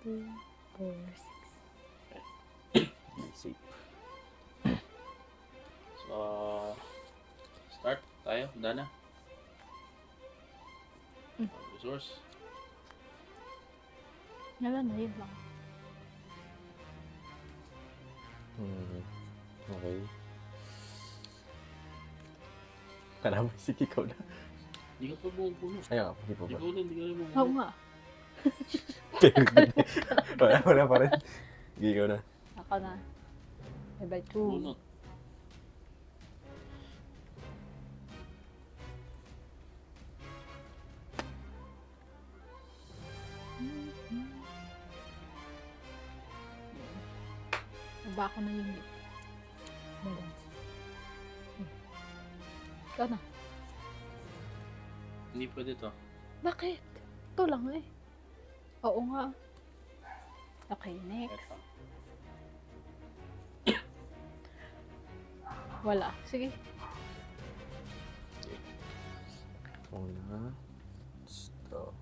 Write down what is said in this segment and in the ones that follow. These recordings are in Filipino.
2, 4, 6. Safe. So, start tayo. Dana. Resource. Wala na, yun lang. Okay. Kala mo, sige ikaw na. Hindi ka pa bumupuno. Ayaw, hindi po ba? Ikaw din, hindi ka rin bumupuno. Oo nga. Wala pa rin. Sige ikaw na. Ako na. By 2. Bunot. Naba ako na yun. Balance. Ikaw na. Hindi pwede to. Bakit? Ito lang eh. Oo nga. Okay, next. Eto. Wala. Sige. Una. Stop.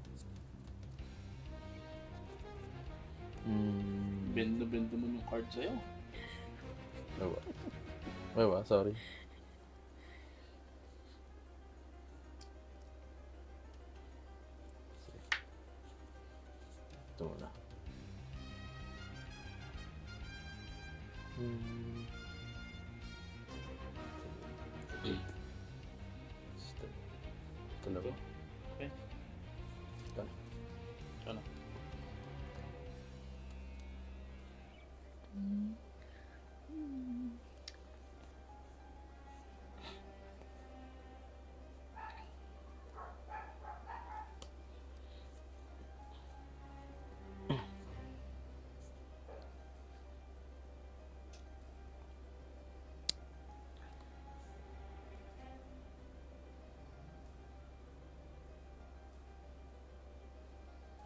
Bendo mo yung card sa'yo. Wala, sorry. Ito muna. Ito lang. Okay. Ito. Ano?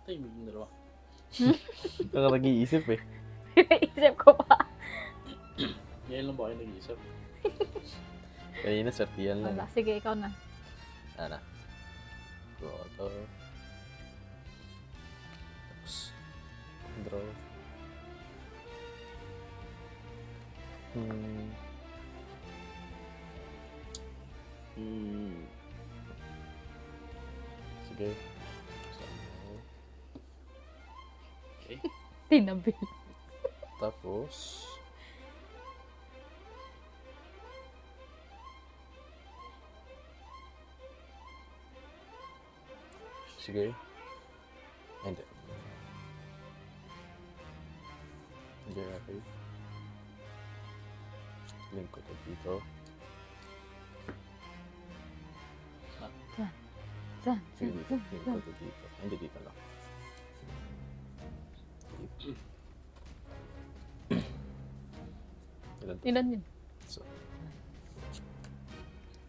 Ito yung dalawa. Baka nag-iisip eh. Isip ko pa. Ngayon lang ba kayo nag-iisip? Kanina, sartiyan lang. Wala. Sige, ikaw na. Ana. Ito. Tapos, draw. Sige. Okay. Tinabi. Tapos, sige. Hindi. Hindi, okay. Link ko to dito. Saan? Sige dito. Link ko to dito. Hindi, dito lang. Ilan yun? So,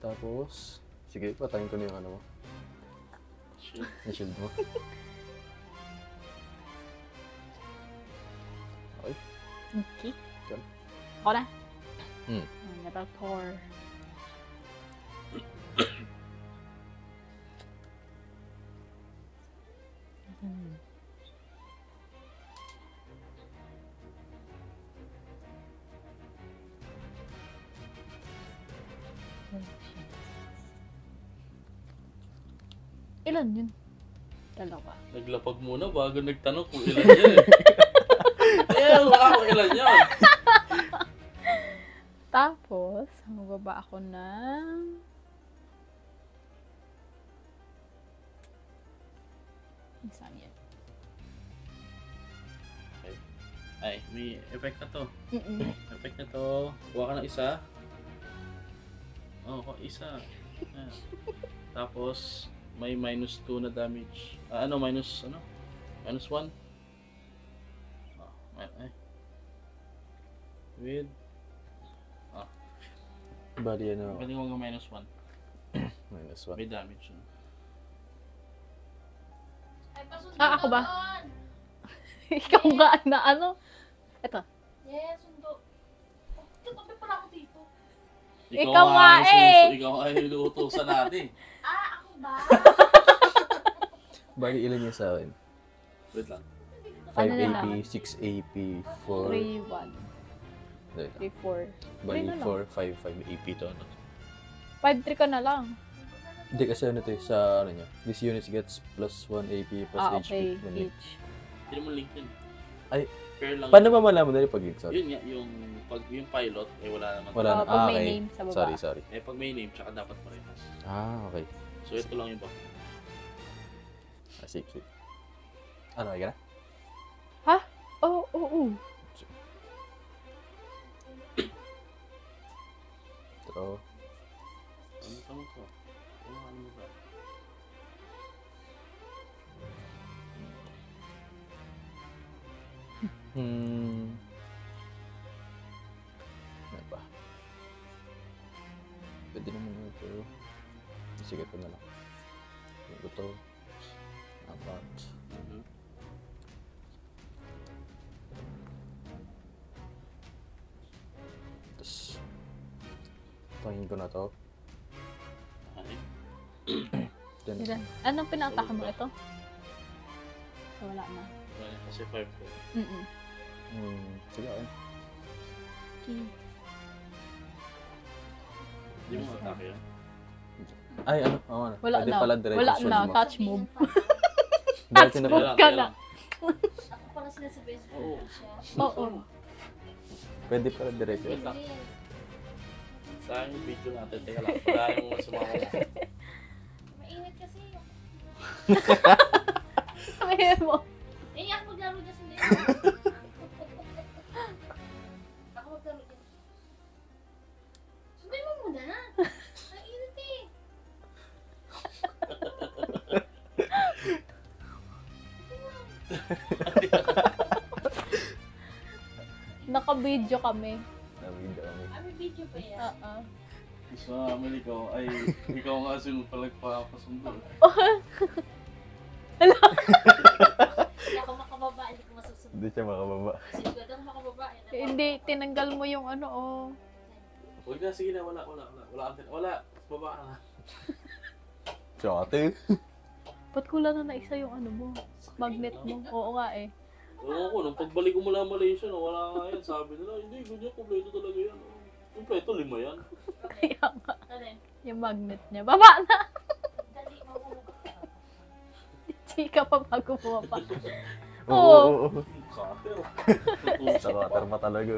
tapos, sige, patayin ko na yung ano mo. Shit. Yung shield mo. Okay. Okay. Diyan. Ako na. Hmm. Level 4. Ilan yun? Dalawa. Naglapag muna bago nagtanong kung ilan yan eh. Wala kung ilan yan. Tapos, magbaba ako ng... Isang yan. Okay. Ay, may effect na to. Mm-mm. Effect na to. Kuha ka ng isa. Oo, isa. Ayan. Tapos, may minus 2 na damage. Minus 1? Ay. With... Bali, ano, Pwede mo minus 1. minus 1. May damage. No? Ako ba? Ikaw nga na ano? Ito. Yes, sundo. Katabi pala ako dito. Ikaw nga eh! Ikaw nga yung iluutosan natin. Ako ba? Bali, ilan niya sa akin? Wait lang. Hindi kita 5 Ano na AP, lang? 6 AP, 4. 3-1. 3-4. Bali, Three na lang. 4, 5, 5 AP to. Ano? 5-3 ka na lang. Hindi kasi ano to eh, sa ano niya. This unit gets plus 1 AP plus Ah, HP. okay. Ganun eh. Each. Hindi naman link yun. Ay, Fair lang. paano ba malaman nila pag link? Sorry. Yun nga, yung pag yung pilot, eh wala naman. Wala na. Pag may okay. name sa baba. Sorry. Eh pag may name, tsaka dapat parehas. Okay. So ito lang yung buff. Safe. Ano, ay ka na? Oo. Draw. Ano to? Ano mo ba? Ano ba? Pwede naman ito. Sige, ito na lang. Ito. About. Tapos, tangin ko na to. Okay. Then, Diyan. Anong pinataka mo ito? So, wala na. Wala, kasi 5 ko. sige ako. Okay. Hindi mo matake yan. Ay, ano? Oo, ano? Wala Pwede na. pala diretso Wala siya na. lumaki. Touch move. Diretso na Touch pala. move ka na. Ako pala sinasabay sa Oo. siya. Oo. Pwede pala diretso. Wait lang. Sa akin yung video natin. Teka lang. Wala yung masama ko. Mainit kasi. Sabi mo. Eh, ako maglaro dyan sa Ako maglaro dyan. Sabay mo muna. Mainit eh. Naka-video kami. Nabigyan kami. May video pa yan. Oo. Sa amin ikaw ay ikaw nga sino palagpapasundo. Hindi ako makababa, hindi ko masusunod. Hindi siya makababa. Kasi hindi ako makababa. Hindi, tinanggal mo yung ano, oh. Huwag na, sige na, wala. Wala, baba ka na. Chote. Ba't kulang na isa yung ano mo? Magnet mo. Oo nga eh. Oo ko, nung pagbalik ko mula Malaysia, no, wala nga yan. Sabi nila, hindi, ganyan, kompleto talaga yan. Kompleto, 5 yan. Kaya nga. Ano eh? Yung magnet niya. Baba na! Dali, mabubuka. Chika pa bago bumaba. Oo. Cutter. Sa water pa talaga.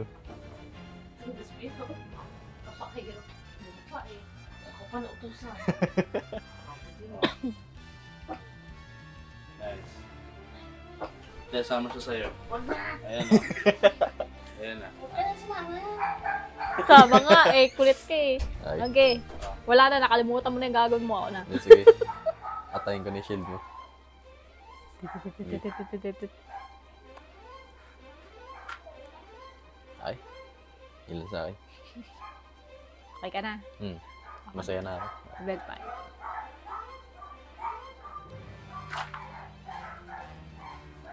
Tapos may papakahirap. Pa eh. Ako pa nautusan. Nice. Kaya sama siya sa'yo. Wag na! Ayan o. Ayan na. Huwag ka na sumama. Tama nga eh. Kulit ka eh. Ay, Okay. Wala na. Nakalimutan mo na yung gagawin mo. Ako na. sige. Atayin ko na yung shield mo. Ay. Ilan sa akin. Okay ka na. Masaya na ako. Bedtime.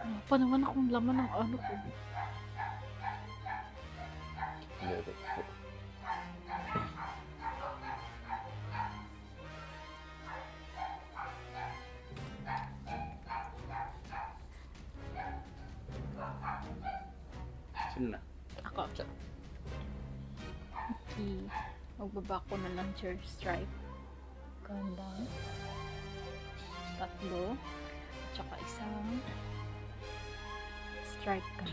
Ano pa naman akong laman ng ano ko? Hindi, ito. Sino na? Ako. Okay. Magbaba ko na lang stripe. Ganda. 3. Tsaka isang stripe ka.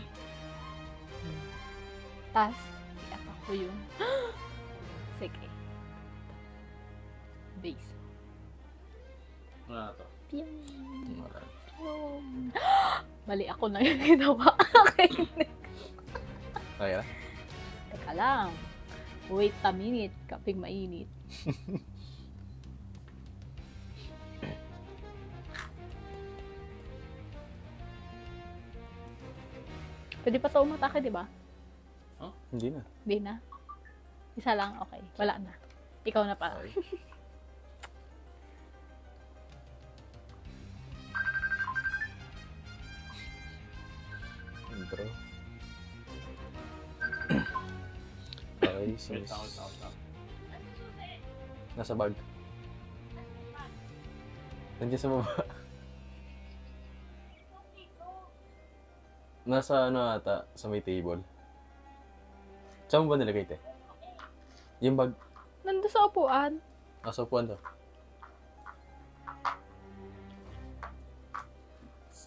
Tas, i-apak ko yung sige. Base. Wala na to. Piyang. Wala. Mali ako na yung ginawa. Okay. Okay na? Teka lang. Wait a minute. Kaping mainit. Pwede pa ito umatake, di ba? Hindi na. Hindi na. Isa lang, okay. Wala na. Ikaw na pa. Okay. Intro. Okay, Wait since lang, wait lang. nasa bag. Nandiyan sa baba. Nasa ano ata, sa may table. Saan mo ba nilagay, te? Yung bag, Nandun sa upuan. nasa upuan daw.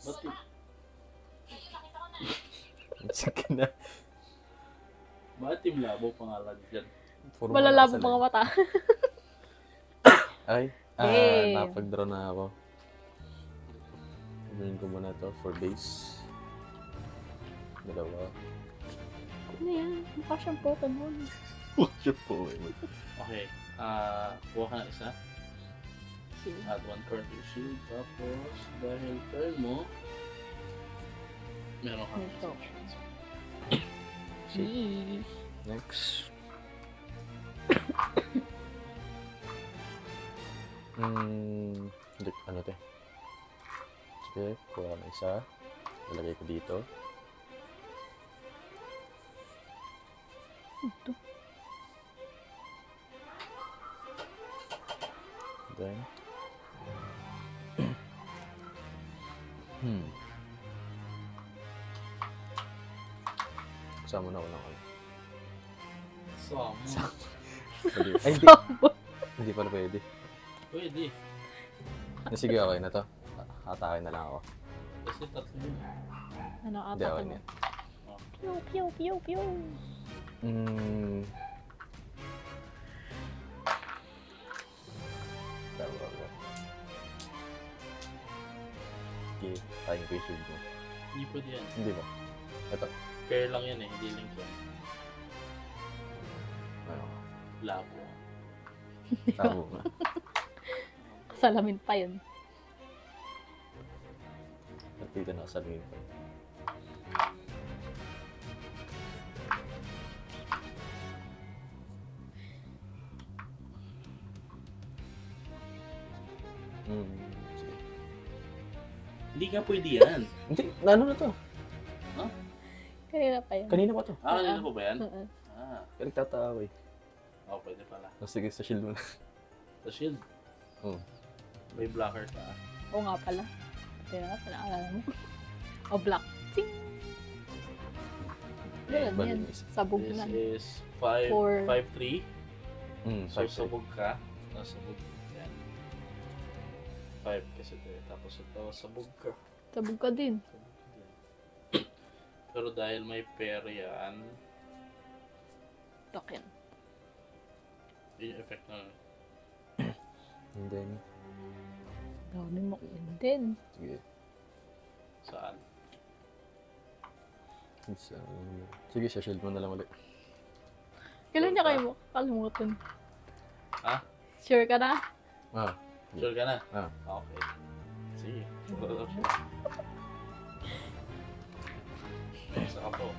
Ba't yun? Sige na. Bakit Team Labo pangalan dyan? Puro Malalabo mga mga mata. Ay, Game. napag-draw na ako. Gawin ko muna to for base. Dalawa. Ano yan? Mukha siyang Pokemon. Siya po eh. Okay. Kuha ka na isa. Sige. Add one card to your shield. Tapos, dahil turn mo, meron ka Ito. Shit. Yee. Next. Hindi, ano te? Sige, kuha na isa. Lalagay ko dito. Ito. Then, Kasama na ako ng ano. Sama. Pwede. Ay, hindi. Sambo. Hindi pala pwede. Pwede. Sige, okay na to. Hatakin na lang ako. Kasi tatlo yun. Ano Hindi, ata okay mo? na yan. Pew, pew, pew, pew. Dalawa ko. Okay, tayo ko yung shield mo. Hindi pwede yan. Hindi ba? Ito. Pair lang yan eh, hindi link yan. Ano? Labo. Tabo nga. Salamin pa yun. At dito na sa lingin ko. Sige. Hindi ka pwede yan. Hindi, ano na to? Kanina pa yun. Kanina pa to. Kanina po ba yan? Oo. Kaya nagtataka eh. Pwede pala. Sige, sa shield mo na. Sa shield. Oo. May blocker ka. Oo nga pala. Kaya nga pala, alala mo. O black. Ting! Ganun Bali yan. mo isa. Sabog This na. is 5, Four. 5-3. So, 5-3. sabog ka. Nasabog. Yan. 5 kasi ito eh. Tapos ito, sabog ka. Sabog ka din. Sabog ka din. Pero dahil may pair yan, Token. yun yung effect na And then, Dami mo yun din. sige. saan. Sige, sa shield mo na lang ulit. Kailan niya kayo kalimutan? Ha? Sure ka na? Ah, Sure ka na? Ah. Okay. Sige. Isa ka po.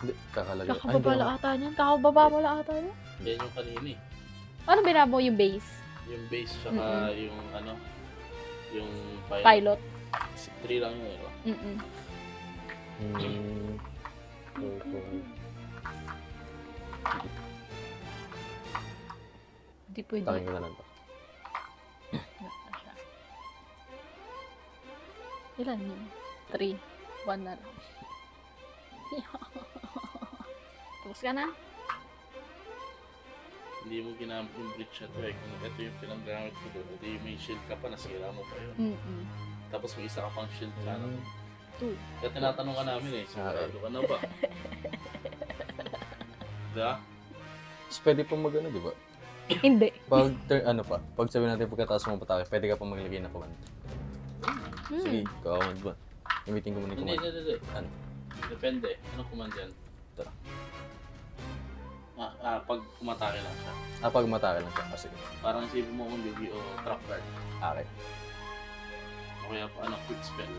hindi, kakalagay. Kakababa ata niyan. Kakababa mo ata niyan. Yan yung kanina eh. Ano binabo yung base? Yung base tsaka yung ano, yung Pilot. 3 lang yun eh. Mm-mm. Hindi pwede. Takin ko na lang to. Ilan yun? 3. 1 na lang. Tapos ka na? Hindi mo ginamit yung bridge na to eh. Kung ito yung pinanggamit ko doon, ito yung may shield ka pa, nasira mo pa yun. Tapos may isa ka pang shield ka na. 2. Kaya tinatanong ka namin eh, sigurado ka na ba? Diba? Tapos pwede pa mag-ano, di ba? Hindi. Pag, ano pa, pag sabi natin pagkataas mo patake, pwede ka pa maglagay na command. Sige, command ba? Gamitin ko muna yung Hindi, command. hindi. Ano? Depende. Anong command yan? Ito. Pag umatake lang siya. Pag matake lang siya. Sige. Parang isipin mo kung Yu-Gi-Oh! Trap card. Okay. O kaya ano, quick spell.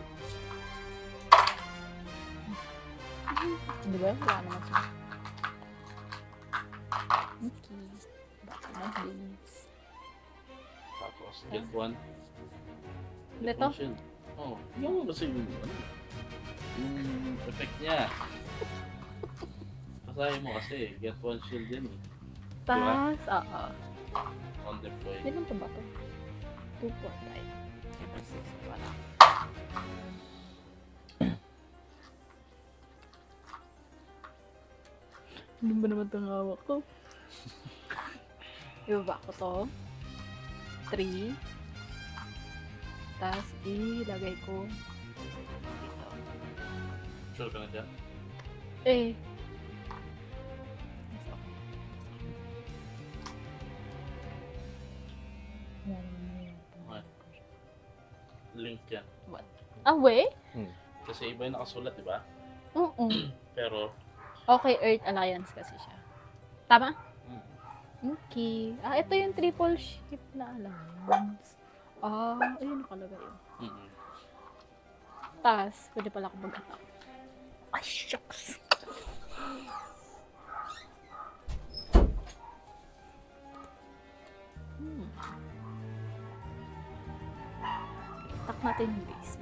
Di ba? Wala naman siya. Okay. Baka na base. Tapos, get one. Ito? Shield. Oo. Yung kasi yung, ano, yung effect niya. Pasahin mo kasi, get one shield din eh. Tas, oo. On deploy. Ilan pa ba ito? 2, 4, 5. 6, wala. Ano ba naman itong hawak ko? Ibaba ko to. 3. Tapos ilagay ko dito. Sure ka na dyan? Eh. Okay. Link yan. Ah, we? Kasi iba yung nakasulat, di ba? Oo. Pero, Okay, Earth Alliance kasi siya. Tama? mm, Okay. Ah, ito yung triple ship na allowance. Ah, ayun nakalagay yun. mm. Tapos, pwede pala ako mag-attack. Ay, shucks. Attack natin yung base.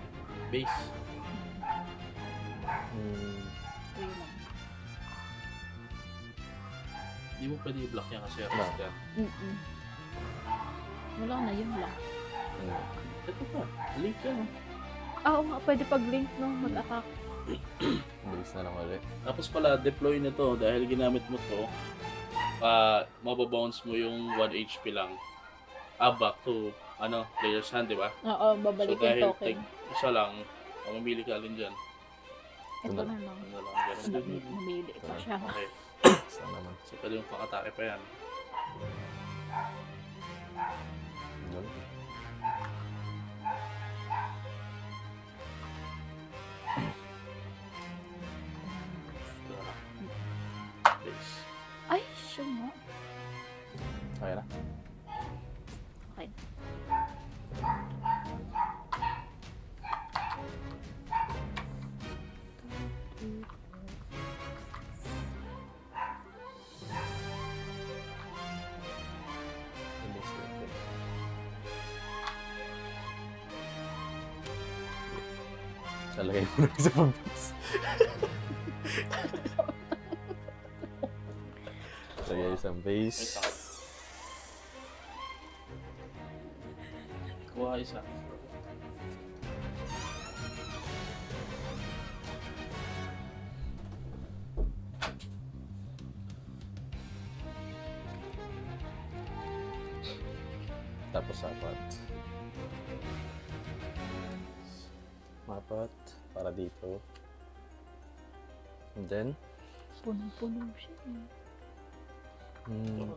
Base. Ito yun lang. Hindi mo pwede i-block yan kasi arrest ka. Wala na, yun lang. Ito pa, link yan. Ah, oo nga, pwede pag-link, no? Mag-attack. Bilis na lang ulit. Tapos pala, deploy nito dahil ginamit mo to, mababounce mo yung 1 HP lang. Back to, player's hand, di ba? Oo, babalik So yung dahil token. isa lang, mamimili ka alin dyan. Ito na lang. Ano lang, ganun din. Namili pa siya. Okay. Basta naman. So pwede yung pang-atake pa yan. Yun. Ito na lang. Base. Ay, siya nga. Okay na. Okay. Bilis na ulit. Lalagay mo na sa pag-base. Lagay isang Wait base. lang. Kuha isa. Tapos apat. Apat. Para dito. And then, Punong-puno siya. hmm,